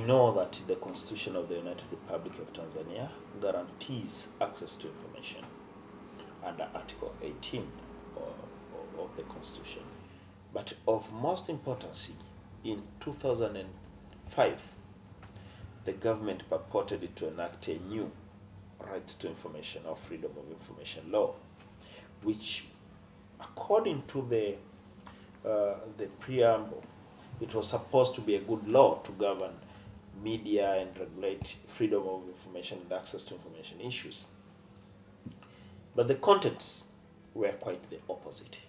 know that the Constitution of the United Republic of Tanzania guarantees access to information under Article 18 of the Constitution. But of most importance, in 2005, the government purported to enact a new Rights to Information or Freedom of Information law, which, according to the preamble, it was supposed to be a good law to govern media and regulate freedom of information and access to information issues. But the contents were quite the opposite,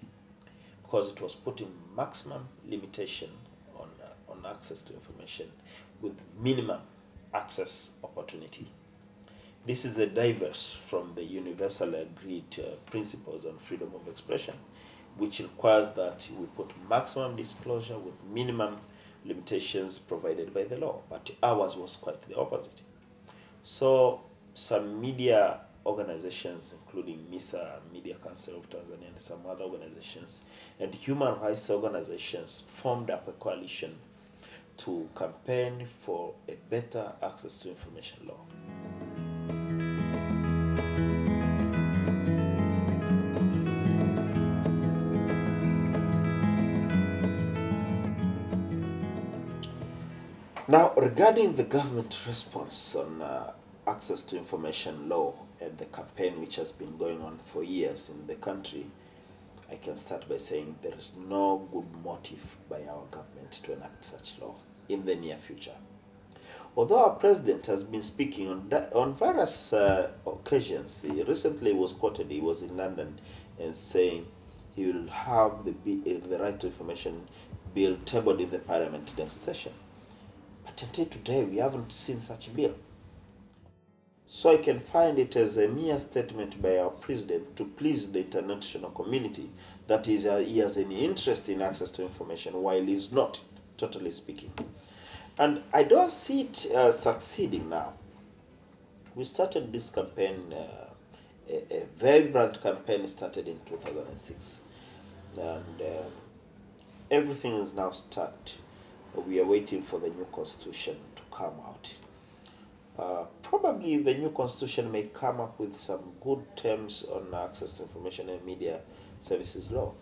because it was putting maximum limitation on access to information with minimum access opportunity. This is a diverse from the universally agreed principles on freedom of expression, which requires that we put maximum disclosure with minimum limitations provided by the law. But ours was quite the opposite. So some media organizations, including MISA, Media Council of Tanzania, and some other organizations, and human rights organizations formed up a coalition to campaign for a better access to information law. Now, regarding the government response on access to information law and the campaign which has been going on for years in the country, I can start by saying there is no good motive by our government to enact such law in the near future. Although our president has been speaking on various occasions, he recently was quoted, he was in London, and saying he will have the right to information bill tabled in the parliament next session. But until today, we haven't seen such a bill. So I can find it as a mere statement by our president to please the international community that he has any interest in access to information, while he's not, totally speaking. And I don't see it succeeding now. We started this campaign, a vibrant campaign started in 2006. And everything is now start. We are waiting for the new constitution to come out. Probably the new constitution may come up with some good terms on access to information and media services law.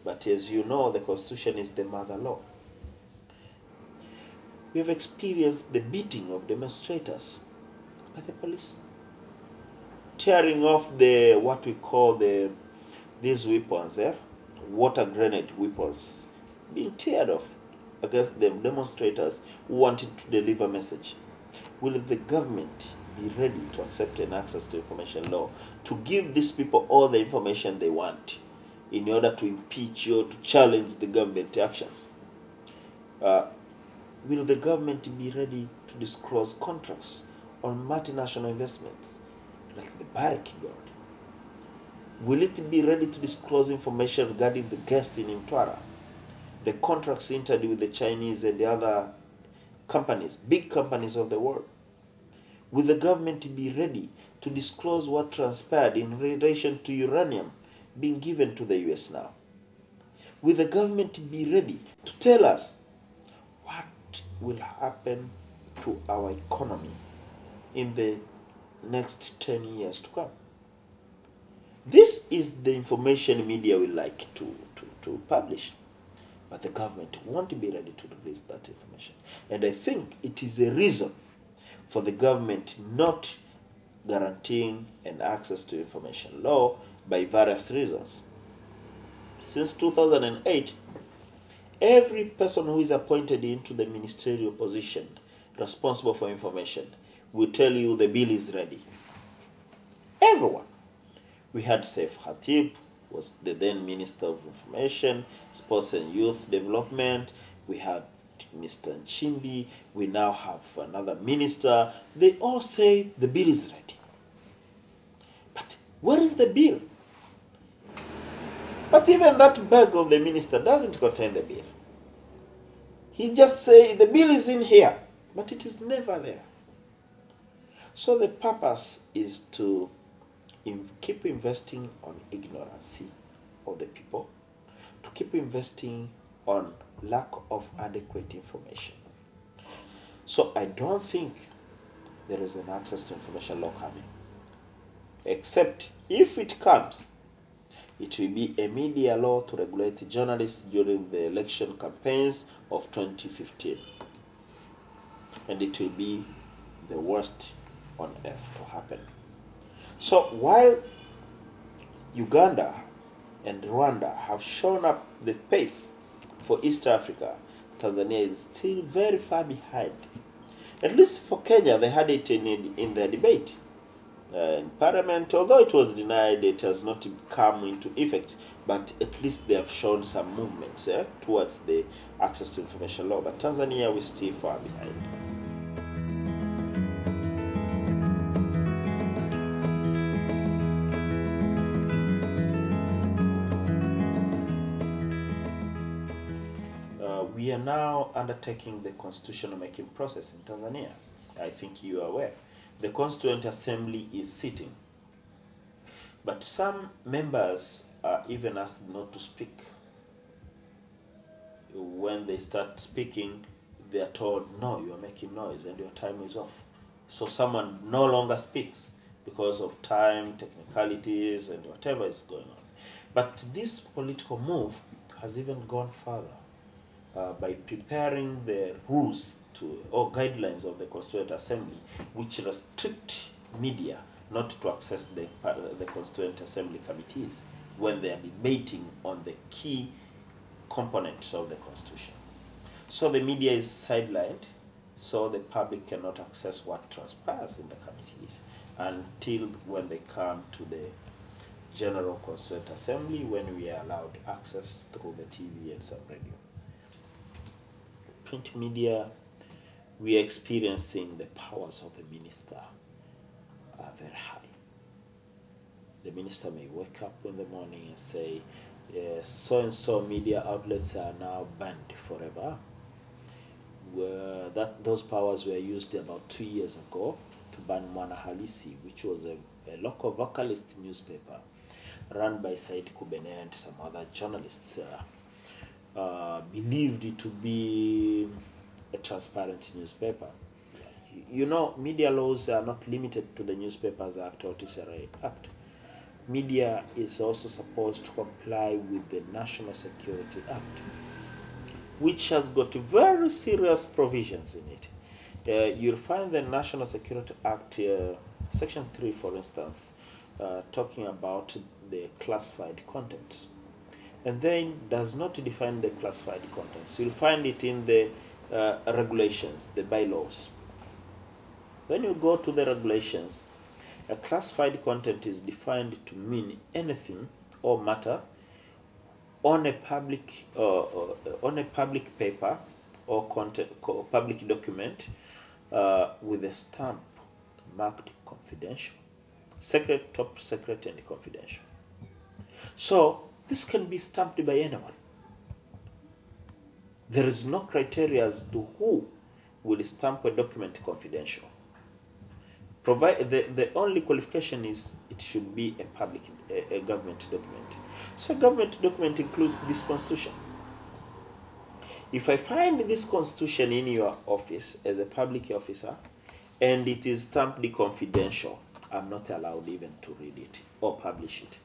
But as you know, the constitution is the mother law. We have experienced the beating of demonstrators by the police, tearing off what we call these weapons, water grenade weapons, being teared off against the demonstrators who wanted to deliver a message. Will the government be ready to accept an access to information law to give these people all the information they want in order to impeach or to challenge the government actions? Will the government be ready to disclose contracts on multinational investments like the Barrick Gold? Will it be ready to disclose information regarding the gas in Mtwara, the contracts entered with the Chinese and the other companies, big companies of the world? Will the government be ready to disclose what transpired in relation to uranium being given to the US now? Will the government be ready to tell us what will happen to our economy in the next 10 years to come? This is the information media will like to publish. But the government won't be ready to release that information. And I think it is a reason for the government not guaranteeing an access to information law by various reasons. Since 2008, every person who is appointed into the ministerial position responsible for information will tell you the bill is ready. Everyone. We had Saif Khatib, was the then Minister of Information, Sports and Youth Development. We had Mr. Nchimbi. We now have another minister. They all say the bill is ready. But where is the bill? But even that bag of the minister doesn't contain the bill. He just says the bill is in here, but it is never there. So the purpose is to keep investing on ignorance of the people, to keep investing on lack of adequate information. So I don't think there is an access to information law coming. Except if it comes, it will be a media law to regulate journalists during the election campaigns of 2015. And it will be the worst on earth to happen. So while Uganda and Rwanda have shown up the path for East Africa, Tanzania is still very far behind. At least for Kenya, they had it in their debate in Parliament. Although it was denied, it has not come into effect, but at least they have shown some movements towards the access to information law. But Tanzania, we're still far behind. We are now undertaking the constitutional making process in Tanzania. I think you are aware. The Constituent Assembly is sitting. But some members are even asked not to speak. When they start speaking, they are told, no, you are making noise and your time is off. So someone no longer speaks because of time, technicalities, and whatever is going on. But this political move has even gone further. By preparing the rules or guidelines of the Constituent Assembly, which restrict media not to access the Constituent Assembly committees when they are debating on the key components of the Constitution. So the media is sidelined, so the public cannot access what transpires in the committees until when they come to the General Constituent Assembly, when we are allowed access through the TV and some radio. Print media, we are experiencing the powers of the minister are very high. The minister may wake up in the morning and say, so-and-so media outlets are now banned forever. Those powers were used about 2 years ago to ban Mwana Halisi, which was a local vocalist newspaper run by Said Kubene and some other journalists. Believed it to be a transparent newspaper. You know, media laws are not limited to the Newspapers Act or TCRA Act. Media is also supposed to comply with the National Security Act, which has got very serious provisions in it. You'll find the National Security Act, Section 3, for instance, talking about the classified content. And then does not define the classified contents. You'll find it in the regulations, the bylaws. When you go to the regulations, a classified content is defined to mean anything or matter on a public paper or content, public document with a stamp marked confidential, secret, top secret, and confidential. So this can be stamped by anyone. There is no criteria as to who will stamp a document confidential. The only qualification is it should be a government document. So a government document includes this constitution. If I find this constitution in your office as a public officer and it is stamped confidential, I'm not allowed even to read it or publish it.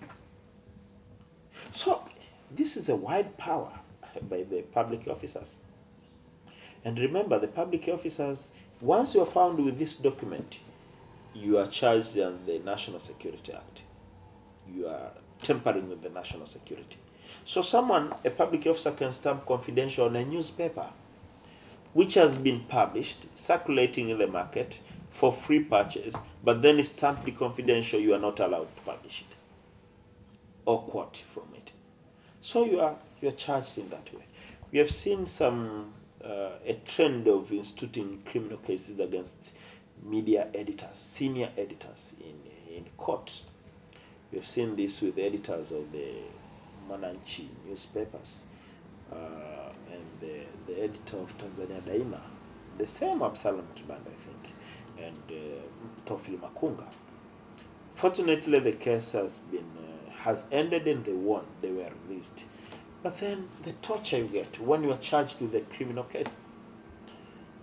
So this is a wide power by the public officers. And remember, the public officers, once you are found with this document, you are charged under the National Security Act. You are tampering with the national security. So a public officer can stamp confidential on a newspaper which has been published, circulating in the market for free purchase, but then it's stamped confidential, you are not allowed to publish it or quote from it. So you are charged in that way. We have seen a trend of instituting criminal cases against media editors, senior editors in court. We have seen this with the editors of the Mwananchi newspapers and the editor of Tanzania Daima, the same Absalom Kibanda, I think, and Tofil Makunga. Fortunately, the case has ended and they won. They were released. But then the torture you get when you are charged with a criminal case.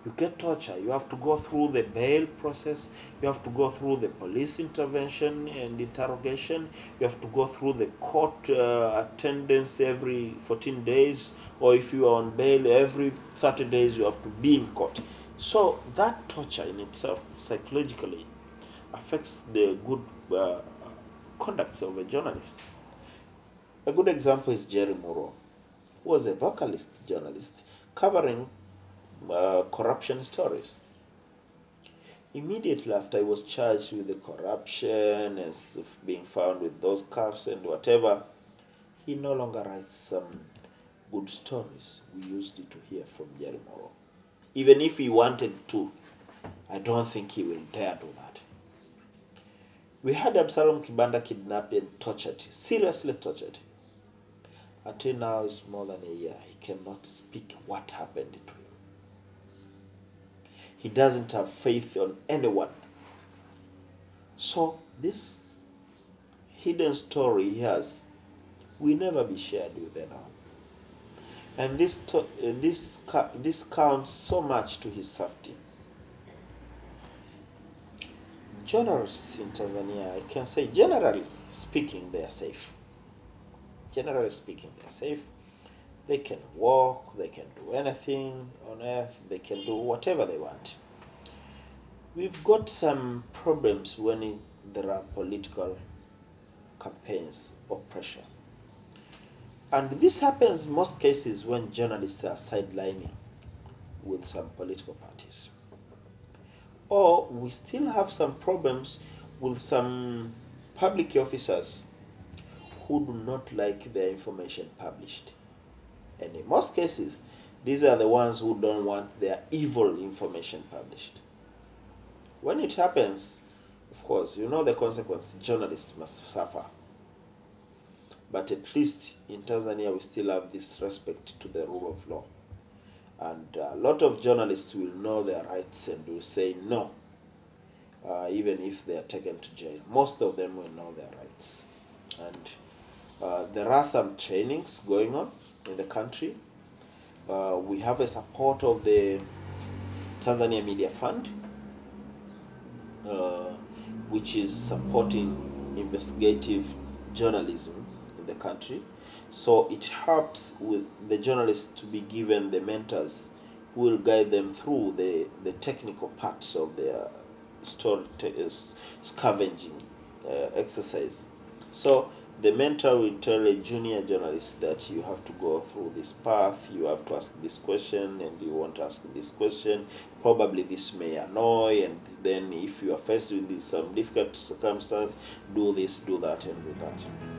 You get torture. You have to go through the bail process. You have to go through the police intervention and interrogation. You have to go through the court attendance every 14 days. Or if you are on bail, every 30 days you have to be in court. So that torture in itself, psychologically, affects the good conduct of a journalist. A good example is Jerry Muro, who was a vocalist journalist covering corruption stories. Immediately after he was charged with the corruption and being found with those cuffs and whatever, he no longer writes some good stories we used to hear from Jerry Muro. Even if he wanted to, I don't think he will dare do that. We had Absalom Kibanda kidnapped and tortured, seriously tortured. Until now, it's more than a year. He cannot speak what happened to him. He doesn't have faith on anyone. So this hidden story he has will never be shared with anyone. And this counts so much to his safety. Journalists in Tanzania, I can say, generally speaking, they are safe. Generally speaking, they are safe. They can walk, they can do anything on earth, they can do whatever they want. We've got some problems when there are political campaigns or pressure. And this happens most cases when journalists are sidelining with some political parties. Or we still have some problems with some public officers who do not like their information published. And in most cases, these are the ones who don't want their evil information published. When it happens, of course, you know the consequence. Journalists must suffer. But at least in Tanzania, we still have this respect to the rule of law. And a lot of journalists will know their rights and will say no, even if they are taken to jail. Most of them will know their rights. And there are some trainings going on in the country. We have a support of the Tanzania Media Fund, which is supporting investigative journalism in the country. So it helps with the journalists to be given the mentors who will guide them through the technical parts of their story scavenging exercise. So the mentor will tell a junior journalist that you have to go through this path, you have to ask this question, and you won't ask this question. Probably this may annoy, and then if you are faced with some difficult circumstance, do this, do that, and do that.